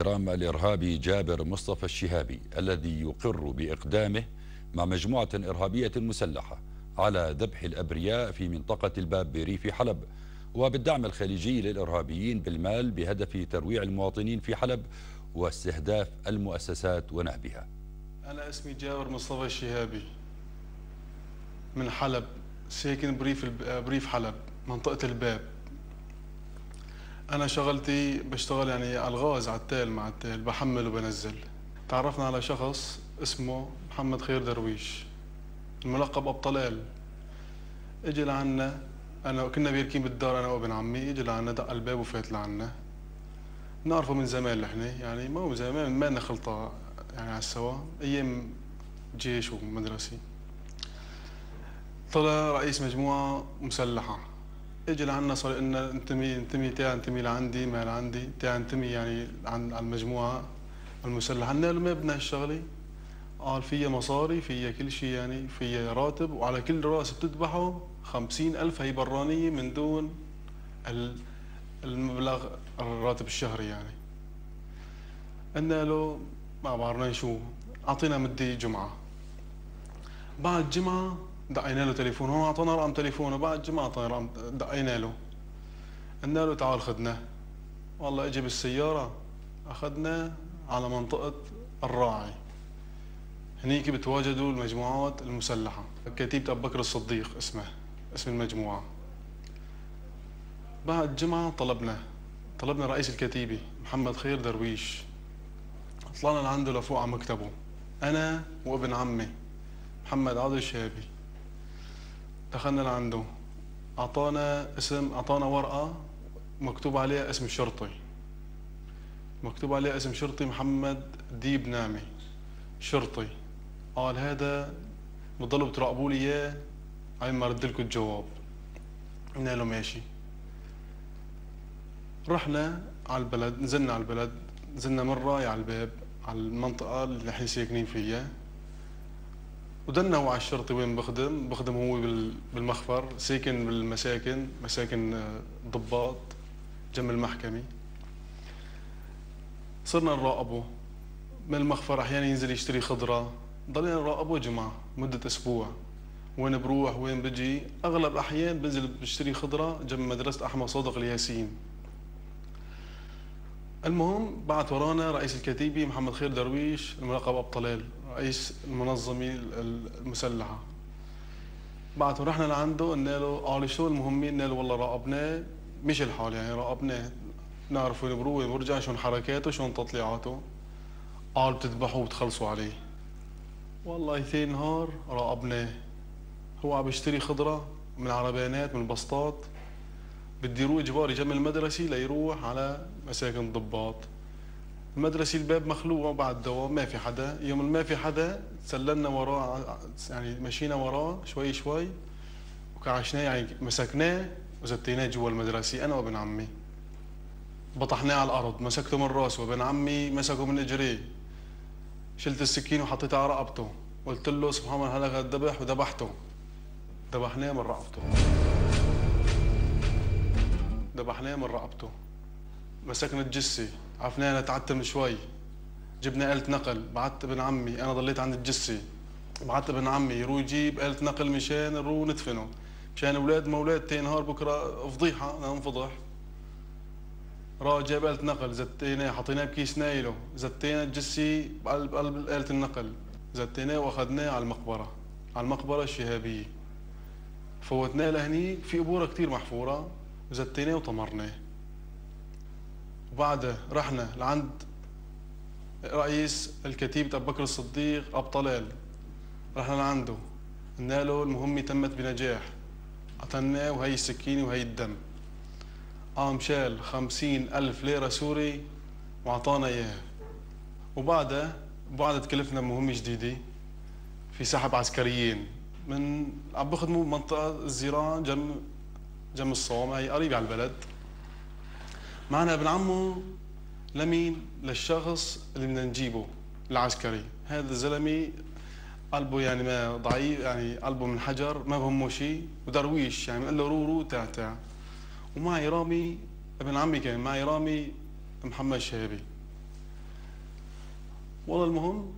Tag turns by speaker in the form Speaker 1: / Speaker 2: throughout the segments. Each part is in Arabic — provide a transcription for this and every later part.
Speaker 1: احترام الإرهابي جابر مصطفى الشهابي الذي يقر بإقدامه مع مجموعة إرهابية مسلحة على ذبح الأبرياء في منطقة الباب بريف حلب، وبالدعم الخليجي للإرهابيين بالمال بهدف ترويع المواطنين في حلب واستهداف المؤسسات ونهبها.
Speaker 2: أنا اسمي جابر مصطفى الشهابي من حلب، ساكن بريف حلب منطقة الباب. أنا شغلتي بشتغل يعني ألغاز على التال، مع التال بحمل وبنزل. تعرفنا على شخص اسمه محمد خير درويش الملقب أبو طلال. اجى لعنا، أنا كنا بيركين بالدار أنا وابن عمي، اجى لعنا دق الباب وفات لعنا. نعرفه من زمان نحن، يعني ما هو من زمان، ما لنا خلطة يعني على السوا، أيام جيش ومدرسي. طلع رئيس مجموعة مسلحة، اجى لعنا صار لنا انتمي تاع انتمي لعندي ما لعندي تاع انتمي يعني عن المجموعة المسلحة. قلنا له ما بدنا هالشغلة، قال فيها مصاري، فيها كل شيء، يعني فيها راتب، وعلى كل راس بتذبحه 50,000 هي برانية من دون المبلغ الراتب الشهري يعني. قلنا له ما بعرفنا شو، اعطينا مدة جمعة. بعد جمعة دقينا له تليفون، هو اعطانا رقم تليفونه، بعد جمعة اعطانا رقم، دقينا له قلنا له تعال خدنا. والله اجى بالسيارة اخذنا على منطقة الراعي، هنيك بتواجدوا المجموعات المسلحة، كتيبة أبو بكر الصديق اسم المجموعة. بعد جمعة طلبنا رئيس الكتيبة محمد خير درويش، طلعنا لعنده لفوق على مكتبه أنا وابن عمي محمد عادل الشهابي. دخلنا لعنده، أعطانا ورقة مكتوب عليها اسم شرطي، محمد ديب نامي شرطي. قال هذا بتضلوا بتراقبوا لي اياه على ما ارد لكم الجواب. قلنا له ماشي. رحنا على البلد، نزلنا من راي على الباب على المنطقة اللي احنا ساكنين فيها، ودنا هو على الشرطي وين بخدم هو بالمخفر، ساكن بالمساكن، مساكن ضباط جنب المحكمة. صرنا نراقبه من المخفر، احيانا ينزل يشتري خضرة، ضلينا نراقبه جمعة مدة أسبوع، وين بروح وين بجي. أغلب الأحيان بنزل بشتري خضرة جنب مدرسة أحمد صادق الياسين. المهم بعت ورانا رئيس الكتيبة محمد خير درويش الملقب أبو طلال، رئيس المنظمة المسلحة. بعت ورحنا لعنده، قلنا له قال شو المهمة؟ قلنا له والله راقبناه، مش الحال يعني راقبناه، نعرف وين بروح وين برجع، شون حركاته شون تطليعاته. قال بتذبحوا وبتخلصوا عليه. والله ثاني نهار راقبناه، هو عم بيشتري خضرة من العربانات من البسطات، بده يروح اجباري جنب المدرسة ليروح على مساكن الضباط. المدرسة الباب مخلوع بعد دوام، ما في حدا. يوم اللي ما في حدا تسللنا وراه، يعني مشينا وراه شوي شوي وكعشناه، يعني مسكناه وزتيناه جوا المدرسة أنا وابن عمي. بطحناه على الأرض، مسكته من راسه، وابن عمي مسكه من إجريه. شلت السكين وحطيتها على رقبته، قلت له سبحان الله هذا ذبح، وذبحته. ذبحناه من رقبته. مسكنا الجثة، عفناها نتعتم شوي، جبنا آلة نقل، بعت ابن عمي، أنا ضليت عند الجثة، بعت ابن عمي يروح يجيب آلة نقل مشان نروح ندفنه، مشان أولاد مولاد تاني نهار بكرة فضيحة ننفضح. راح جاب آلة نقل، زتيناه، حطيناه بكيس نايله، زتينا الجثة بقلب آلة النقل، زتيناه واخذناه على المقبرة الشهابية. فوتناه لهني في قبورة كتير محفورة، زتيناه وطمرناه. وبعدها رحنا لعند رئيس الكتيبة أبو بكر الصديق أبو طلال، رحنا لعنده قلنا له المهمة تمت بنجاح، أعطيناه وهي السكينة وهي الدم. قام شال 50,000 ليرة سوري وأعطانا إياها. وبعدها تكلفنا بمهمة جديدة، في سحب عسكريين عم بخدموا بمنطقة الزيران جنب الصومعة، هي قريبة على البلد. معنا ابن عمه لمين؟ للشخص اللي بدنا نجيبه العسكري. هذا الزلمة قلبه يعني ما ضعيف، يعني قلبه من حجر، ما بهمه شيء، ودرويش يعني بنقول له رو تاع. ومعي رامي ابن عمي، كان معي رامي محمد شهابي. والله المهم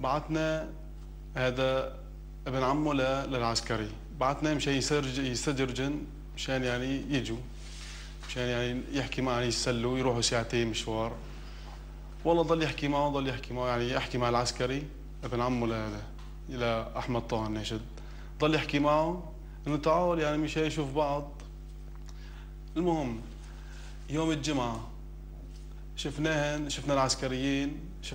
Speaker 2: بعتنا هذا ابن عمه للعسكري، بعتنا مشان يستجرجن مشان يعني يجوا، مشان يعني يحكي معه، يعني يسلوا يروحوا ساعتين مشوار. والله ضل يحكي معه يعني يحكي مع العسكري ابن عمه لهذا لأحمد طه الناشد، ضل يحكي معه انه تعال يعني مشان يشوف بعض. المهم يوم الجمعة شفنا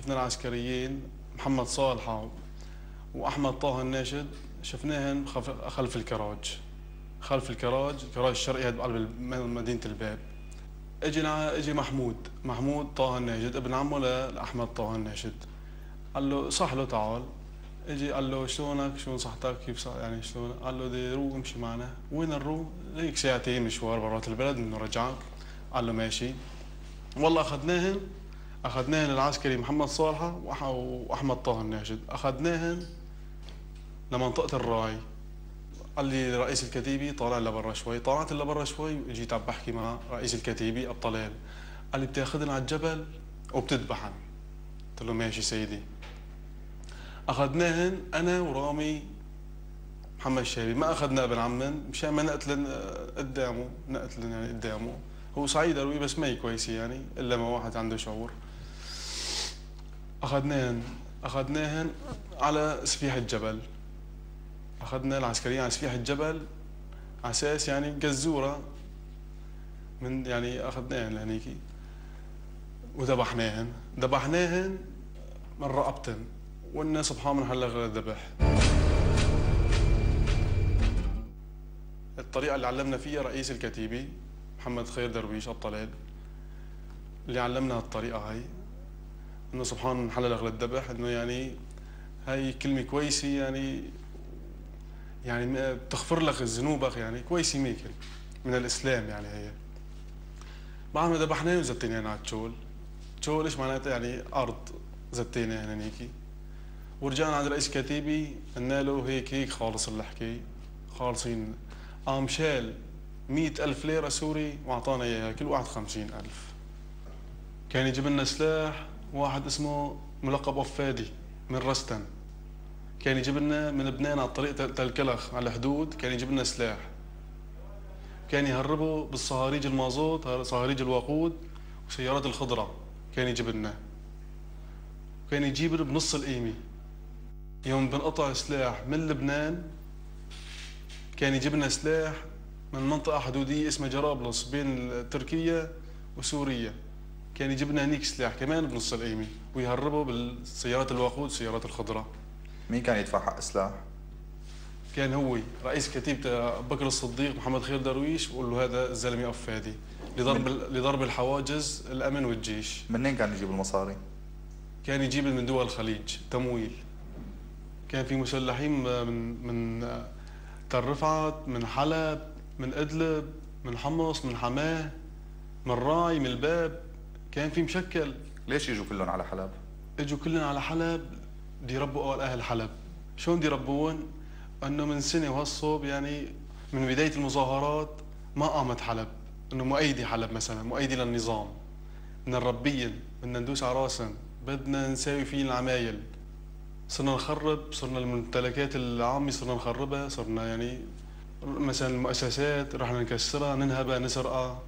Speaker 2: العسكريين محمد صالحة وأحمد طه الناشد، شفناهن خلف الكراج، كراج الشرقي هذا بقلب مدينة الباب. اجى محمود طه الناشد ابن عمه لأحمد طه الناشد، قال له صح له تعال. اجى قال له شلونك، شلون صحتك، كيف صح يعني شلون؟ قال له بدي روح امشي معنا. وين نروح؟ هيك ساعتين مشوار برات البلد منه رجعك. قال له ماشي. والله اخذناهن العسكري محمد صالحة واحمد طه الناشد، اخذناهن لمنطقة الراي. قال لي رئيس الكتيبي طالع لبرا شوي، طلعت لبرا شوي واجيت عم بحكي مع رئيس الكتيبي الطلال. قال لي بتاخذنا على الجبل وبتذبحن. قلت له ماشي سيدي. اخذناهن انا ورامي محمد الشهبي، ما اخذنا ابن عمن مشان ما نقتلن قدامه. هو سعيد قروي بس ما هي كويسه يعني الا ما واحد عنده شعور. اخذناهن على سفيح الجبل، اخذنا العسكريين على سفيح الجبل على اساس يعني جزوره من يعني اخذناهن لهنيك وذبحناهن من رقبتن والناس سبحان من هلا غير الذبح. الطريقه اللي علمنا فيها رئيس الكتيبي محمد خير درويش الطلال، اللي علمنا هالطريقه هاي انه سبحان من حلل اغلى الذبح، انه يعني هاي كلمه كويسه يعني بتغفر لك ذنوبك، يعني كويسه ميكل من الاسلام يعني. هي بعد ما ذبحناه وزتيناه على التشول. تشول ايش معناتها؟ يعني ارض زتيناه هنيك. ورجعنا عند رئيس كتيبي قلنا له هيك خالص الحكي، خالصين. قام شال 100,000 ليرة سوري واعطانا اياها، كل واحد 50,000. كان يجيب لنا سلاح واحد اسمه ملقب وفادي من رستن، كان يجيب لنا من لبنان على طريق تلكلخ على الحدود، كان يجيب لنا سلاح، كان يهربه بالصهاريج المازوت، صهاريج الوقود وسيارات الخضرة، كان يجيب لنا، كان يجيب بنص القيمة. يوم بنقطع سلاح من لبنان كان يجيب لنا سلاح من منطقة حدودية اسمها جرابلس بين تركيا وسوريا، كان يجيب لنا هنيك سلاح كمان بنص القيمة ويهربه بالسيارات الوقود والسيارات الخضراء.
Speaker 3: مين كان يدفع حق السلاح؟
Speaker 2: كان هو رئيس كتيبة بكر الصديق محمد خير درويش، بقول له هذا الزلمة وفادي لضرب الحواجز الأمن والجيش.
Speaker 3: منين كان يجيب المصاري؟
Speaker 2: كان يجيب من دول الخليج تمويل. كان في مسلحين من تل رفعت، من حلب، من ادلب، من حمص، من حماه، من راي، من الباب، كان في مشكل.
Speaker 3: ليش يجوا كلهم على حلب؟
Speaker 2: اجوا كلهم على حلب دي يربوا اول اهل حلب. شلون دي يربوهم؟ انه من سنه وهالصوب يعني من بدايه المظاهرات ما قامت حلب، انه مؤيدي حلب مثلا، مؤيدي للنظام، بدنا نربيهم، بدنا ندوس على راسهم، بدنا نساوي فيهم العمايل. صرنا نخرب، صرنا الممتلكات العامة صرنا نخربها، صرنا يعني مثلا المؤسسات رحنا نكسرها، ننهبها، نسرقها.